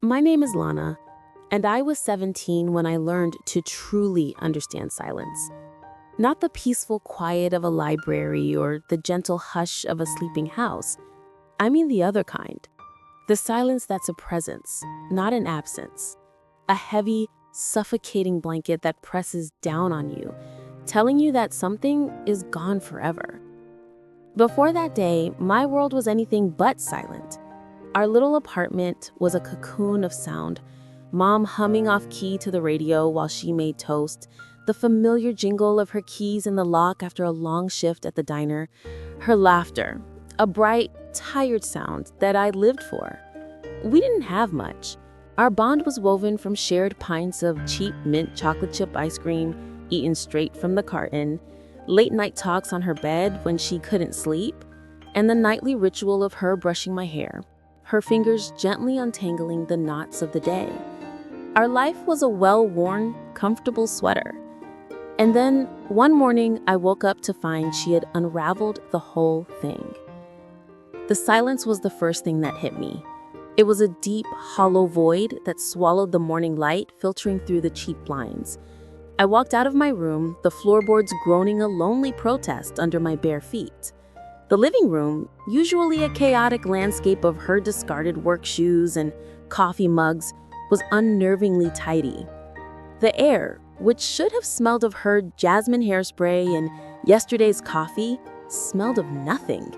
My name is Lana, and I was 17 when I learned to truly understand silence. Not the peaceful quiet of a library or the gentle hush of a sleeping house. I mean the other kind. The silence that's a presence, not an absence. A heavy, suffocating blanket that presses down on you, telling you that something is gone forever. Before that day, my world was anything but silent. Our little apartment was a cocoon of sound, Mom humming off key to the radio while she made toast, the familiar jingle of her keys in the lock after a long shift at the diner, her laughter, a bright, tired sound that I lived for. We didn't have much. Our bond was woven from shared pints of cheap mint chocolate chip ice cream, eaten straight from the carton, late night talks on her bed when she couldn't sleep, and the nightly ritual of her brushing my hair, her fingers gently untangling the knots of the day. Our life was a well-worn, comfortable sweater. And then, one morning, I woke up to find she had unraveled the whole thing. The silence was the first thing that hit me. It was a deep, hollow void that swallowed the morning light filtering through the cheap blinds. I walked out of my room, the floorboards groaning a lonely protest under my bare feet. The living room, usually a chaotic landscape of her discarded work shoes and coffee mugs, was unnervingly tidy. The air, which should have smelled of her jasmine hairspray and yesterday's coffee, smelled of nothing.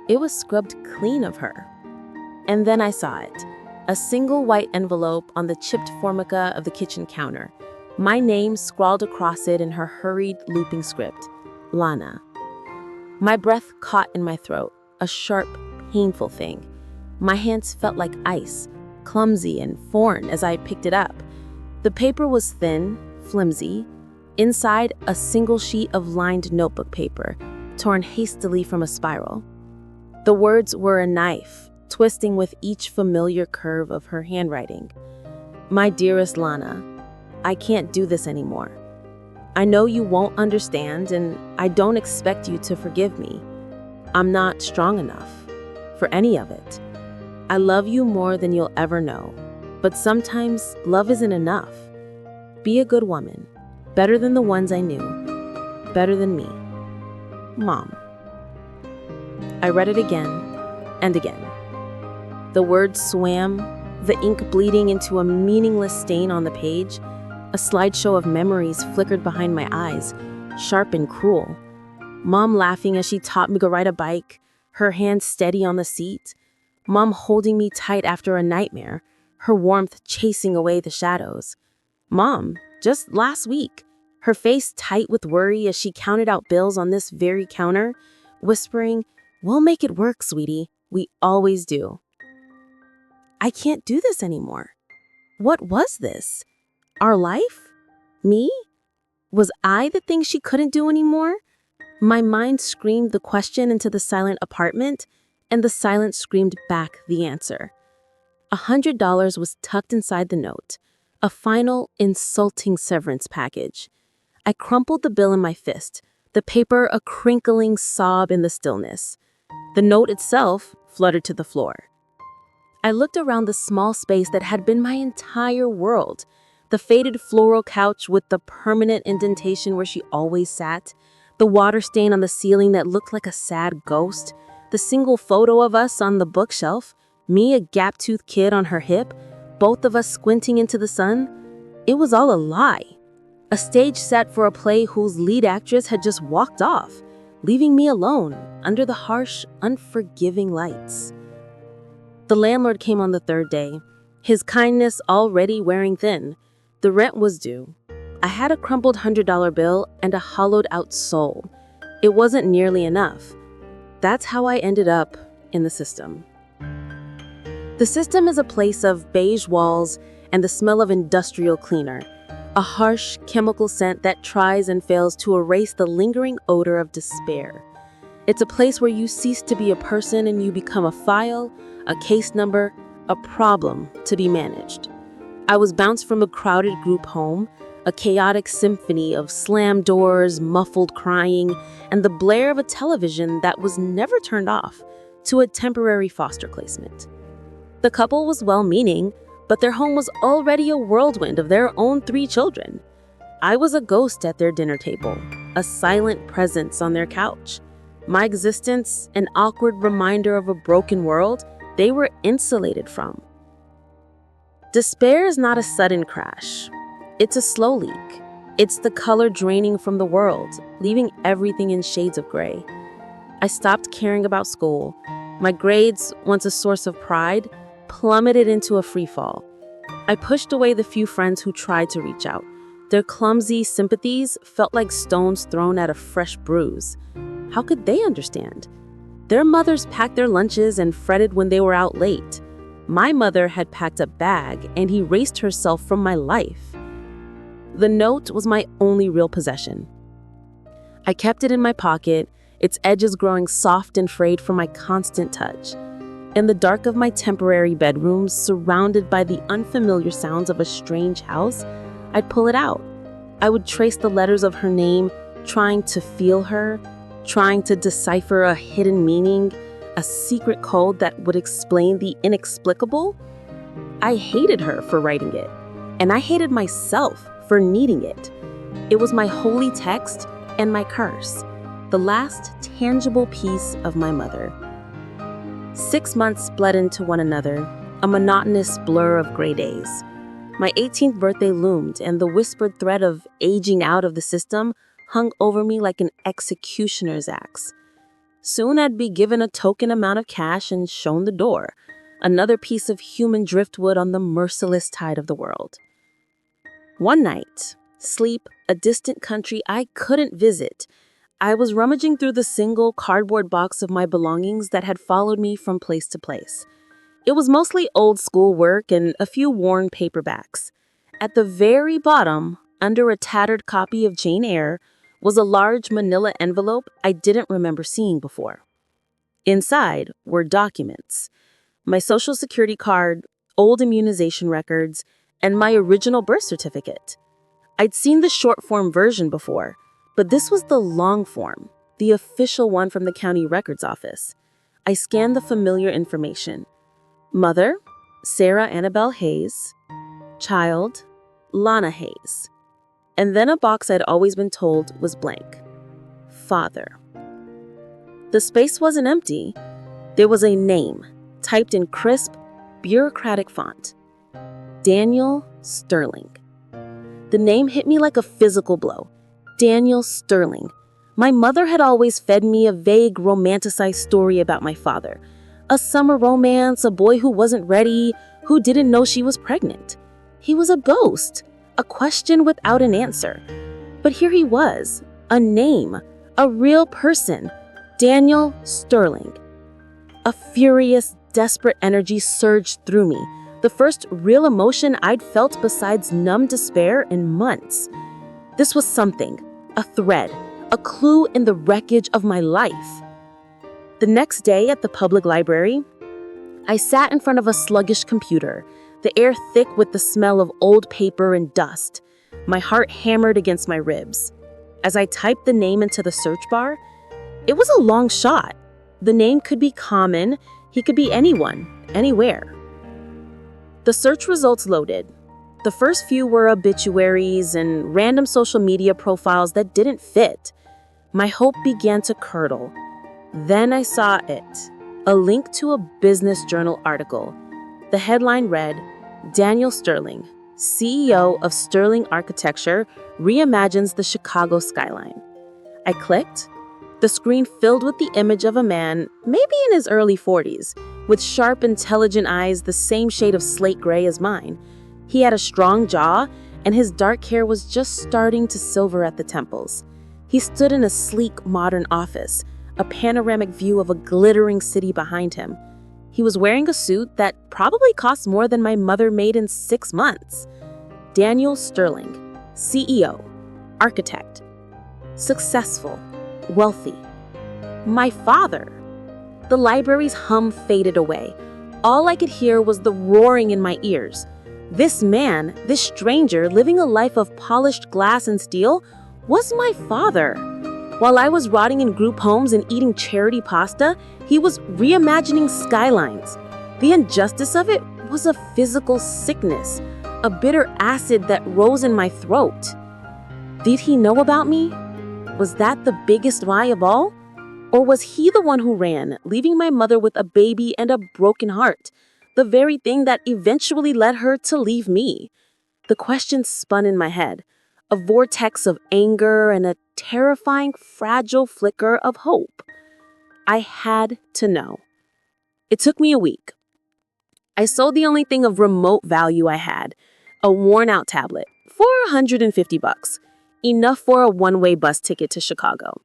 It was scrubbed clean of her. And then I saw it, a single white envelope on the chipped formica of the kitchen counter. My name scrawled across it in her hurried, looping script, Lana. My breath caught in my throat, a sharp, painful thing. My hands felt like ice, clumsy and foreign as I picked it up. The paper was thin, flimsy. Inside, a single sheet of lined notebook paper, torn hastily from a spiral. The words were a knife, twisting with each familiar curve of her handwriting. My dearest Lana, I can't do this anymore. I know you won't understand, and I don't expect you to forgive me. I'm not strong enough for any of it. I love you more than you'll ever know, but sometimes love isn't enough. Be a good woman, better than the ones I knew, better than me. Mom. I read it again and again. The words swam, the ink bleeding into a meaningless stain on the page. A slideshow of memories flickered behind my eyes, sharp and cruel. Mom laughing as she taught me to ride a bike, her hand steady on the seat. Mom holding me tight after a nightmare, her warmth chasing away the shadows. Mom, just last week, her face tight with worry as she counted out bills on this very counter, whispering, "We'll make it work, sweetie. We always do." I can't do this anymore. What was this? Our life? Me? Was I the thing she couldn't do anymore? My mind screamed the question into the silent apartment, and the silence screamed back the answer. $100 was tucked inside the note, a final, insulting severance package. I crumpled the bill in my fist, the paper a crinkling sob in the stillness. The note itself fluttered to the floor. I looked around the small space that had been my entire world. The faded floral couch with the permanent indentation where she always sat, the water stain on the ceiling that looked like a sad ghost, the single photo of us on the bookshelf, me a gap-toothed kid on her hip, both of us squinting into the sun. It was all a lie. A stage set for a play whose lead actress had just walked off, leaving me alone under the harsh, unforgiving lights. The landlord came on the third day, his kindness already wearing thin. The rent was due. I had a crumpled $100 bill and a hollowed-out soul. It wasn't nearly enough. That's how I ended up in the system. The system is a place of beige walls and the smell of industrial cleaner, a harsh chemical scent that tries and fails to erase the lingering odor of despair. It's a place where you cease to be a person and you become a file, a case number, a problem to be managed. I was bounced from a crowded group home, a chaotic symphony of slammed doors, muffled crying, and the blare of a television that was never turned off, to a temporary foster placement. The couple was well-meaning, but their home was already a whirlwind of their own 3 children. I was a ghost at their dinner table, a silent presence on their couch. My existence, an awkward reminder of a broken world they were insulated from. Despair is not a sudden crash. It's a slow leak. It's the color draining from the world, leaving everything in shades of gray. I stopped caring about school. My grades, once a source of pride, plummeted into a free fall. I pushed away the few friends who tried to reach out. Their clumsy sympathies felt like stones thrown at a fresh bruise. How could they understand? Their mothers packed their lunches and fretted when they were out late. My mother had packed a bag and erased herself from my life. The note was my only real possession. I kept it in my pocket, its edges growing soft and frayed from my constant touch. In the dark of my temporary bedroom, surrounded by the unfamiliar sounds of a strange house, I'd pull it out. I would trace the letters of her name, trying to feel her, trying to decipher a hidden meaning, a secret code that would explain the inexplicable. I hated her for writing it, and I hated myself for needing it. It was my holy text and my curse, the last tangible piece of my mother. 6 months bled into one another, a monotonous blur of gray days. My 18th birthday loomed, and the whispered threat of aging out of the system hung over me like an executioner's axe. Soon I'd be given a token amount of cash and shown the door, another piece of human driftwood on the merciless tide of the world. One night, sleep, a distant country I couldn't visit, I was rummaging through the single cardboard box of my belongings that had followed me from place to place. It was mostly old school work and a few worn paperbacks. At the very bottom, under a tattered copy of Jane Eyre, was a large manila envelope I didn't remember seeing before. Inside were documents: my social security card, old immunization records, and my original birth certificate. I'd seen the short form version before, but this was the long form, the official one from the county records office. I scanned the familiar information. Mother, Sarah Annabelle Hayes. Child, Lana Hayes. And then a box I'd always been told was blank. Father. The space wasn't empty. There was a name, typed in crisp, bureaucratic font. Daniel Sterling. The name hit me like a physical blow. Daniel Sterling. My mother had always fed me a vague, romanticized story about my father. A summer romance, a boy who wasn't ready, who didn't know she was pregnant. He was a ghost, a question without an answer. But here he was, a name, a real person, Daniel Sterling. A furious, desperate energy surged through me, the first real emotion I'd felt besides numb despair in months. This was something, a thread, a clue in the wreckage of my life. The next day at the public library, I sat in front of a sluggish computer, the air thick with the smell of old paper and dust. My heart hammered against my ribs. As I typed the name into the search bar, it was a long shot. The name could be common, he could be anyone, anywhere. The search results loaded. The first few were obituaries and random social media profiles that didn't fit. My hope began to curdle. Then I saw it, a link to a business journal article. The headline read, Daniel Sterling, CEO of Sterling Architecture, reimagines the Chicago skyline. I clicked. The screen filled with the image of a man, maybe in his early 40s, with sharp, intelligent eyes the same shade of slate gray as mine. He had a strong jaw, and his dark hair was just starting to silver at the temples. He stood in a sleek, modern office, a panoramic view of a glittering city behind him. He was wearing a suit that probably cost more than my mother made in 6 months. Daniel Sterling, CEO, architect, successful, wealthy. My father. The library's hum faded away. All I could hear was the roaring in my ears. This man, this stranger living a life of polished glass and steel, was my father. While I was rotting in group homes and eating charity pasta, he was reimagining skylines. The injustice of it was a physical sickness, a bitter acid that rose in my throat. Did he know about me? Was that the biggest lie of all? Or was he the one who ran, leaving my mother with a baby and a broken heart, the very thing that eventually led her to leave me? The question spun in my head, a vortex of anger and a terrifying, fragile flicker of hope. I had to know. It took me a week. I sold the only thing of remote value I had, a worn-out tablet, for $150, enough for a one-way bus ticket to Chicago.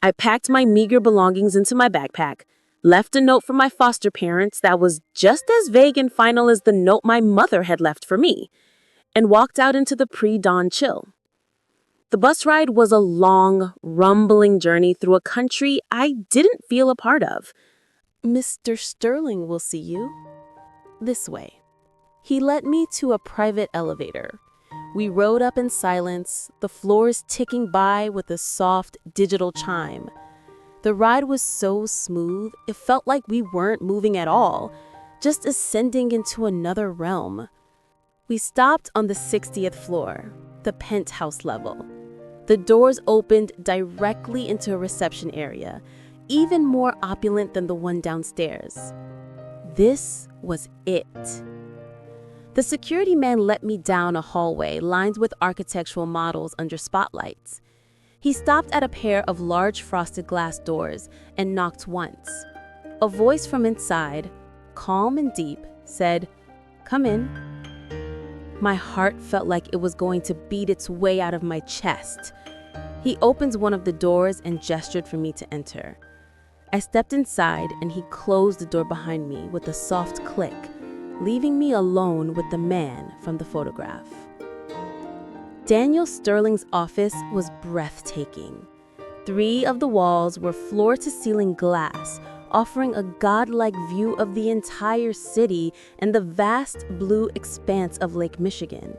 I packed my meager belongings into my backpack, left a note for my foster parents that was just as vague and final as the note my mother had left for me, and walked out into the pre-dawn chill. The bus ride was a long, rumbling journey through a country I didn't feel a part of. "Mr. Sterling will see you this way." He led me to a private elevator. We rode up in silence, the floors ticking by with a soft digital chime. The ride was so smooth, it felt like we weren't moving at all, just ascending into another realm. We stopped on the 60th floor, the penthouse level. The doors opened directly into a reception area, even more opulent than the one downstairs. This was it. The security man led me down a hallway lined with architectural models under spotlights. He stopped at a pair of large frosted glass doors and knocked once. A voice from inside, calm and deep, said, "Come in." My heart felt like it was going to beat its way out of my chest. He opened one of the doors and gestured for me to enter. I stepped inside and he closed the door behind me with a soft click, leaving me alone with the man from the photograph. Daniel Sterling's office was breathtaking. 3 of the walls were floor-to-ceiling glass, offering a godlike view of the entire city and the vast blue expanse of Lake Michigan.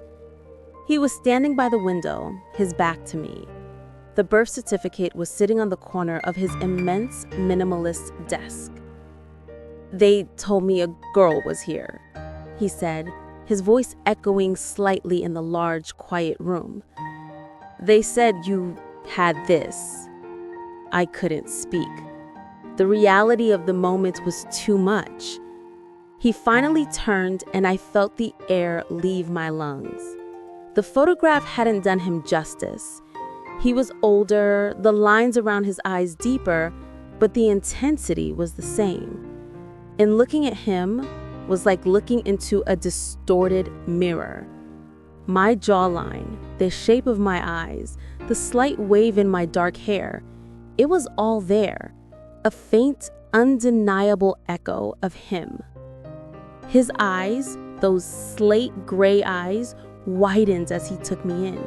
He was standing by the window, his back to me. The birth certificate was sitting on the corner of his immense minimalist desk. "They told me a girl was here," he said, his voice echoing slightly in the large, quiet room. "They said you had this." I couldn't speak. The reality of the moment was too much. He finally turned and I felt the air leave my lungs. The photograph hadn't done him justice. He was older, the lines around his eyes deeper, but the intensity was the same. And looking at him was like looking into a distorted mirror. My jawline, the shape of my eyes, the slight wave in my dark hair, it was all there, a faint, undeniable echo of him. His eyes, those slate gray eyes, widened as he took me in.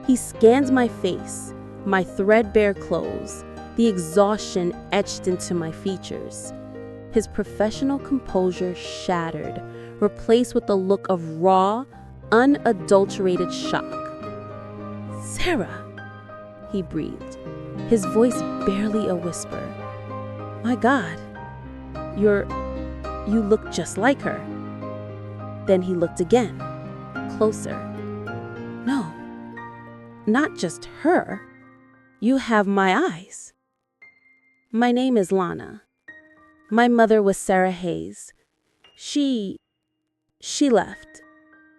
He scanned my face, my threadbare clothes, the exhaustion etched into my features. His professional composure shattered, replaced with a look of raw, unadulterated shock. "Sarah," he breathed, his voice barely a whisper. "My God, you look just like her." Then he looked again, closer. "No, not just her. You have my eyes." "My name is Lana. My mother was Sarah Hayes. She left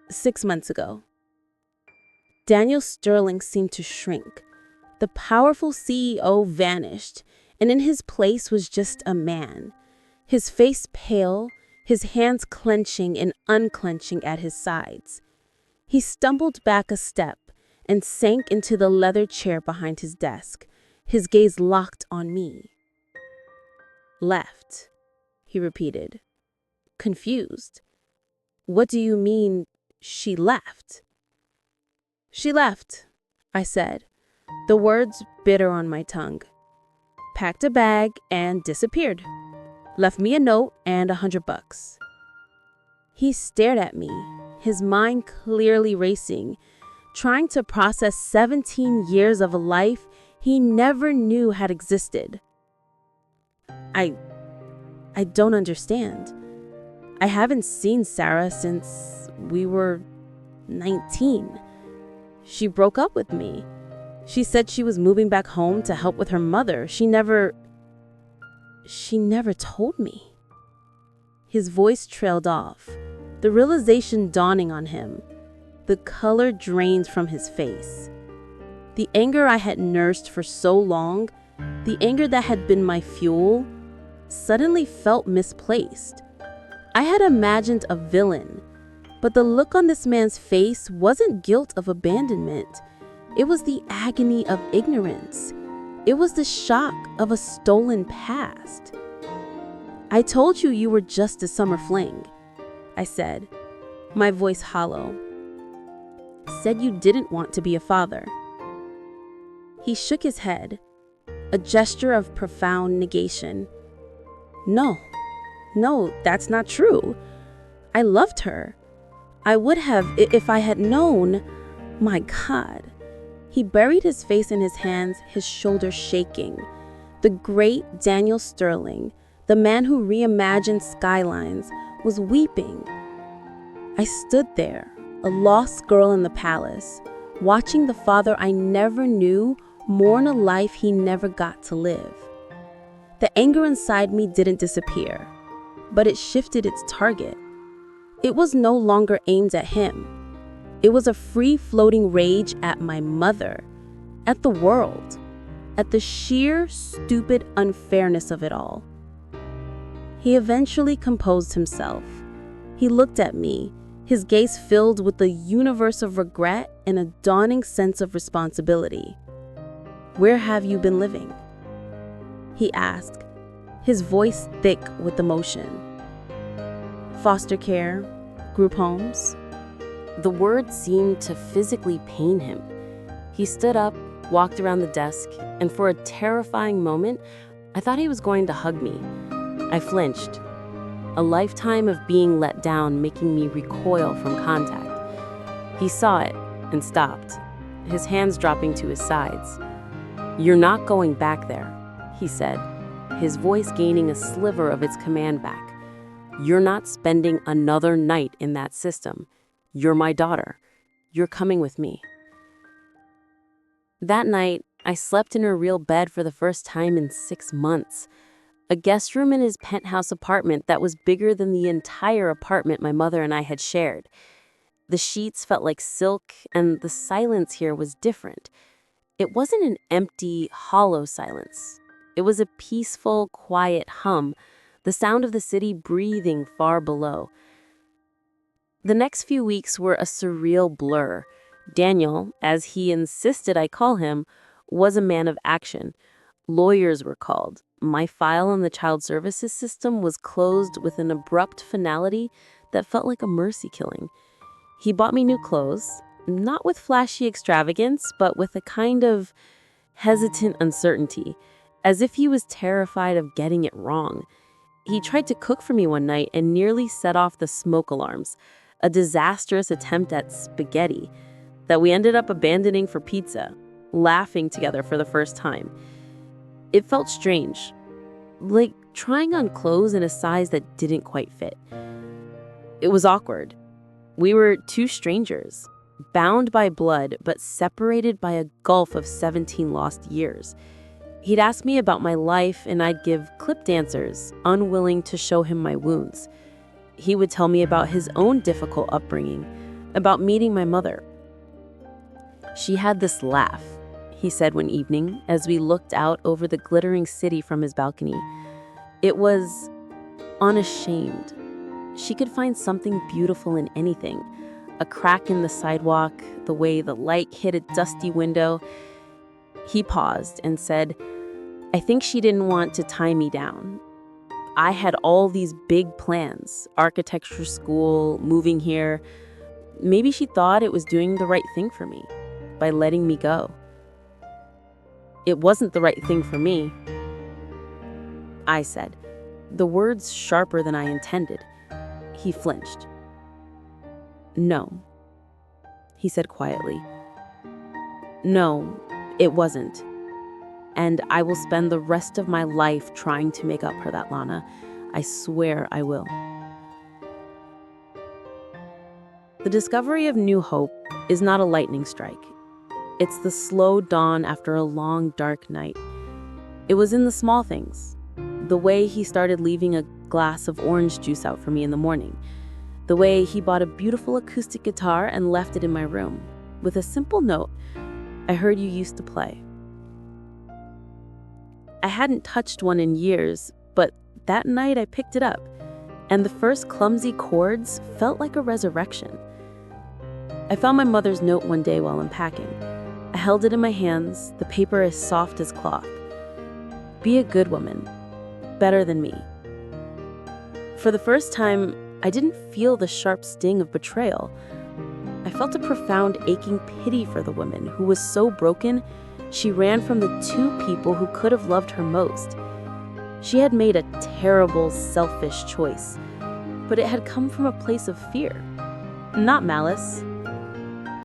6 months ago." Daniel Sterling seemed to shrink. The powerful CEO vanished, and in his place was just a man, his face pale, his hands clenching and unclenching at his sides. He stumbled back a step and sank into the leather chair behind his desk, his gaze locked on me. "Left," he repeated, confused. "What do you mean, she left?" "She left," I said, the words bitter on my tongue. "Packed a bag and disappeared. Left me a note and $100. He stared at me, his mind clearly racing, trying to process 17 years of a life he never knew had existed. I don't understand. I haven't seen Sarah since we were 19. She broke up with me. She said she was moving back home to help with her mother. She never told me." His voice trailed off, the realization dawning on him. The color drained from his face. The anger I had nursed for so long, the anger that had been my fuel, suddenly felt misplaced. I had imagined a villain, but the look on this man's face wasn't guilt of abandonment. It was the agony of ignorance. It was the shock of a stolen past. "I told you were just a summer fling," I said, my voice hollow. "Said you didn't want to be a father." He shook his head, a gesture of profound negation. No, that's not true. I loved her. I would have if I had known." My God. He buried his face in his hands, his shoulders shaking. The great Daniel Sterling, the man who reimagined skylines, was weeping. I stood there, a lost girl in the palace, watching the father I never knew mourn a life he never got to live. The anger inside me didn't disappear, but it shifted its target. It was no longer aimed at him. It was a free-floating rage at my mother, at the world, at the sheer, stupid unfairness of it all. He eventually composed himself. He looked at me, his gaze filled with the universe of regret and a dawning sense of responsibility. "Where have you been living?" he asked, his voice thick with emotion. "Foster care, group homes." The words seemed to physically pain him. He stood up, walked around the desk, and for a terrifying moment, I thought he was going to hug me. I flinched, a lifetime of being let down making me recoil from contact. He saw it and stopped, his hands dropping to his sides. "You're not going back there," he said, his voice gaining a sliver of its command back. "You're not spending another night in that system. You're my daughter. You're coming with me." That night, I slept in a real bed for the first time in 6 months. A guest room in his penthouse apartment that was bigger than the entire apartment my mother and I had shared. The sheets felt like silk, and the silence here was different. It wasn't an empty, hollow silence. It was a peaceful, quiet hum, the sound of the city breathing far below. The next few weeks were a surreal blur. Daniel, as he insisted I call him, was a man of action. Lawyers were called. My file in the child services system was closed with an abrupt finality that felt like a mercy killing. He bought me new clothes, not with flashy extravagance, but with a kind of hesitant uncertainty, as if he was terrified of getting it wrong. He tried to cook for me one night and nearly set off the smoke alarms, a disastrous attempt at spaghetti that we ended up abandoning for pizza, laughing together for the first time. It felt strange, like trying on clothes in a size that didn't quite fit. It was awkward. We were two strangers, bound by blood but separated by a gulf of 17 lost years. He'd ask me about my life and I'd give clipped answers, unwilling to show him my wounds. He would tell me about his own difficult upbringing, about meeting my mother. "She had this laugh," he said one evening as we looked out over the glittering city from his balcony. It was unashamed. She could find something beautiful in anything. A crack in the sidewalk, the way the light hit a dusty window. He paused and said, "I think she didn't want to tie me down. I had all these big plans, architecture school, moving here. Maybe she thought it was doing the right thing for me by letting me go. It wasn't the right thing for me," I said, the words sharper than I intended. He flinched. "No," he said quietly. "No, it wasn't. And I will spend the rest of my life trying to make up for that, Lana. I swear I will." The discovery of new hope is not a lightning strike. It's the slow dawn after a long, dark night. It was in the small things. The way he started leaving a glass of orange juice out for me in the morning. The way he bought a beautiful acoustic guitar and left it in my room, with a simple note, "I heard you used to play." I hadn't touched one in years, but that night I picked it up, and the first clumsy chords felt like a resurrection. I found my mother's note one day while unpacking. I held it in my hands, the paper as soft as cloth. "Be a good woman, better than me." For the first time, I didn't feel the sharp sting of betrayal. I felt a profound aching pity for the woman who was so broken, she ran from the two people who could have loved her most. She had made a terrible, selfish choice, but it had come from a place of fear, not malice,